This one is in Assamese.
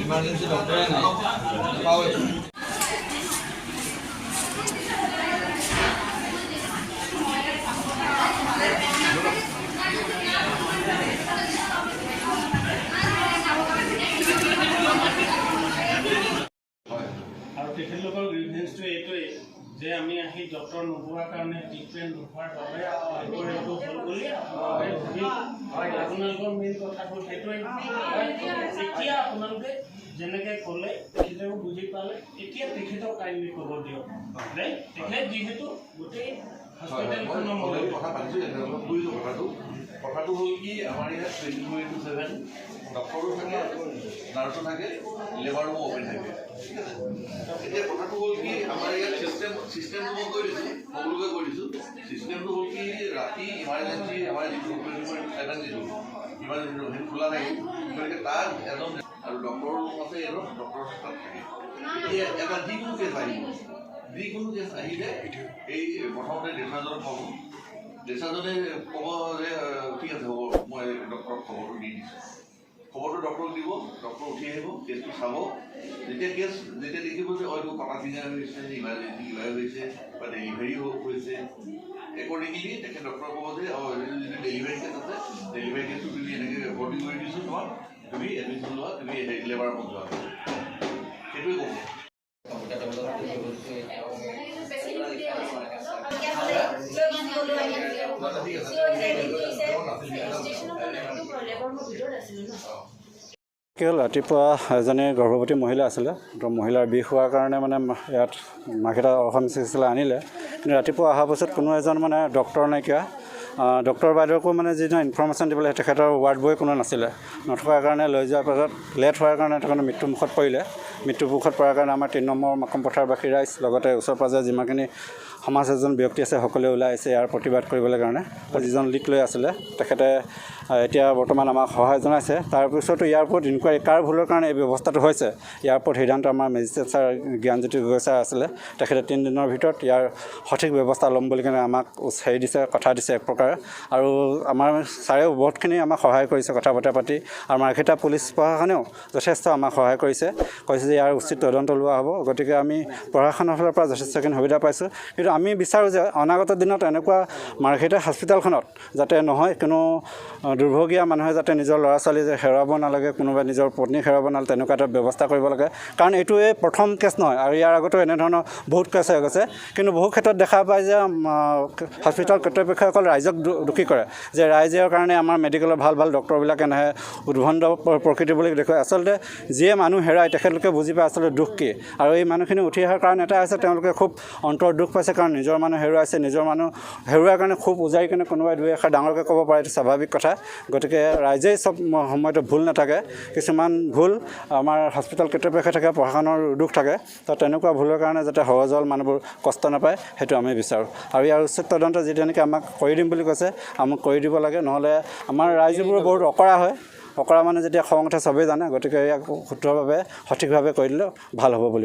ইমাৰ্জেন্সি ডক্টৰে নাই পাওয়া আৰু তেখেতলোকৰ গ্ৰিভেন্সটো এইটোৱেই যে আমি আহি ডক্টৰ নোপোৱাৰ কাৰণে ট্ৰিটমেণ্ট নোপোৱাৰ বাবে এইটো হ'ল বুলি আপোনালোকৰ মেইন কথাটো সেইটোৱেই। এতিয়া আপোনালোকে যেনেকৈ ক'লে তেখেতেও বুজি পালে, এতিয়া তেখেতক কাইণ্ডলি ক'ব দিয়ক। তেখেত যিহেতু গোটেই হস্পিটেলখনৰ কথা পাতিছোঁ কথাটো হ'ল কি আমাৰ ইয়াত 24/7 ডক্টৰো থাকে, নাৰ্ছো থাকে, লেবাৰ ৰুমো অপেন থাকে। ঠিক আছে, এতিয়া কথাটো হ'ল কি আমাৰ ইয়াত চিষ্টেমটো মই কৈ দিছোঁ, সকলোকে কৈ দিছোঁ। চিষ্টেমটো হ'ল কি ৰাতি ইমাৰ্জেঞ্চি আমাৰ যিটো 24/7 যিটো ইমাৰ্জেঞ্চি সেইটো খোলা থাকে, গতিকে তাত এজন আৰু ডক্টৰ ৰুম আছে, এজন ডক্টৰ তাত থাকে। এতিয়া এটা যিকোনো কেছ আহিলে এই প্ৰথমতে ডেচাৰজনক ক'ব, ডেচাৰজনে ক'ব যে ঠিক আছে হ'ব, মই ডক্টৰক খবৰটো দি দিছোঁ। খবৰটো ডক্টৰক দিব, ডক্টৰ উঠি আহিব, কেছটো চাব। যেতিয়া দেখিব যে হয়তো কটা চিঙা হৈছে, ইমাৰ্জেঞ্চি কিবা হৈছে বা ডেলিভাৰী হৈছে, একৰ্ডিংলি তেখেত ডক্টৰক ক'ব যে যিটো ডেলিভাৰী কেছ আছে, ডেলিভাৰী কেছটো তুমি এনেকৈ ভৰ্তি কৰি দিছোঁ, তুমি এডমিশ্যন লোৱা, তুমি লেবাৰ ৰুমত যোৱা, সেইটোৱে ক'ব। কি হ'ল, ৰাতিপুৱা এজনী গৰ্ভৱতী মহিলা আছিলে, মহিলাৰ বিষ হোৱাৰ কাৰণে মানে ইয়াত মাৰ্ঘেৰিটা অসম চিকিৎসালয় আনিলে। কিন্তু ৰাতিপুৱা অহাৰ পাছত কোনো এজন মানে ডক্টৰ নাইকিয়া, ডক্টৰ বাইদেউকো মানে যিদিনা ইনফৰ্মেশ্যন দিবলৈ তেখেতৰ ৱাৰ্ড বয় কোনো নাছিলে, নথকাৰ কাৰণে লৈ যোৱাৰ পাছত লেট হোৱাৰ কাৰণে তেখেত মৃত্যুমুখত পৰিলে। মৃত্যুমুখত পৰাৰ কাৰণে আমাৰ 3 নম্বৰ মাকম পথাৰবাসী ৰাইজ লগতে ওচৰ পাজৰে যিমানখিনি সমাজ এজন ব্যক্তি আছে সকলোৱে ওলাই আহিছে ইয়াৰ প্ৰতিবাদ কৰিবলৈ কাৰণে। যিজন লিড লৈ আছিলে তেখেতে এতিয়া বৰ্তমান আমাক সহায় জনাইছে। তাৰপিছতো ইয়াৰ ওপৰত ইনকুৱাৰী কাৰ ভুলৰ কাৰণে এই ব্যৱস্থাটো হৈছে, ইয়াৰ ওপৰত সিদ্ধান্ত আমাৰ magistrate sir Gyanjyoti Gogoi sir আছিলে, তেখেতে 3 দিনৰ ভিতৰত ইয়াৰ সঠিক ব্যৱস্থা ল'ম বুলি কিনে আমাক দিছে, কথা দিছে এক প্ৰকাৰে। আৰু আমাৰ ছাৰেও বহুতখিনি আমাক সহায় কৰিছে কথা বতৰা পাতি, আৰু মাৰ্ঘেৰিটা পুলিচ প্ৰশাসনেও যথেষ্ট আমাক সহায় কৈছে যে ইয়াৰ উচিত তদন্ত লোৱা হ'ব। গতিকে আমি প্ৰশাসনৰ ফালৰ পৰা যথেষ্টখিনি সুবিধা পাইছোঁ। কিন্তু আমি বিচাৰোঁ যে অনাগত দিনত এনেকুৱা মাৰ্ঘেৰিটা হস্পিটেলখনত যাতে নহয়, কোনো দুৰ্ভগীয়া মানুহে যাতে নিজৰ ল'ৰা ছোৱালী যে হেৰুৱাব নালাগে, কোনোবাই নিজৰ পত্নীক হেৰুৱাব নালাগে, তেনেকুৱা এটা ব্যৱস্থা কৰিব লাগে। কাৰণ এইটোৱে প্ৰথম কেছ নহয়, আৰু ইয়াৰ আগতো এনেধৰণৰ বহুত কেছ হৈ গৈছে। কিন্তু বহু ক্ষেত্ৰত দেখা পায় যে হস্পিটেল কৰ্তৃপক্ষসকল ৰাইজক দোষী কৰে, যে ৰাইজৰ কাৰণে আমাৰ মেডিকেলৰ ভাল ভাল ডক্টৰবিলাকে নাহে, উদ্ভণ্ড প্ৰকৃতি বুলি দেখুৱায়। আচলতে যিয়ে মানুহ হেৰায় তেখেতলোকে বুজি পায় আচলতে দুখ কি, আৰু এই মানুহখিনি উঠি অহাৰ কাৰণ এটা হৈছে তেওঁলোকে খুব অন্তৰ দুখ পাইছে, কাৰণ নিজৰ মানুহ হেৰুৱাইছে, নিজৰ মানুহ হেৰুৱাৰ কাৰণে খুব উজাৰি কিনে কোনোবাই দুই এষাৰ ডাঙৰকৈ ক'ব পাৰে, এইটো স্বাভাৱিক কথা। গতিকে ৰাইজেই চব সময়তো ভুল নাথাকে, কিছুমান ভুল আমাৰ হস্পিটেল কৰ্তৃপক্ষে থাকে, প্ৰশাসনৰ দুখ থাকে। তো তেনেকুৱা ভুলৰ কাৰণে যাতে সহজল মানুহবোৰ কষ্ট নাপায় সেইটো আমি বিচাৰোঁ। আৰু ইয়াৰ উচিত তদন্ত যিটো নেকি আমাক কৰি দিম বুলি কৈছে, আমাক কৰি দিব লাগে, নহ'লে আমাৰ ৰাইজবোৰ বহুত অকৰা হয়। অকৰা মানে যেতিয়া খং উঠে চবেই জানে, গতিকে ইয়াক শুদ্ধভাৱে সঠিকভাৱে কৰি দিলে ভাল হ'ব বুলি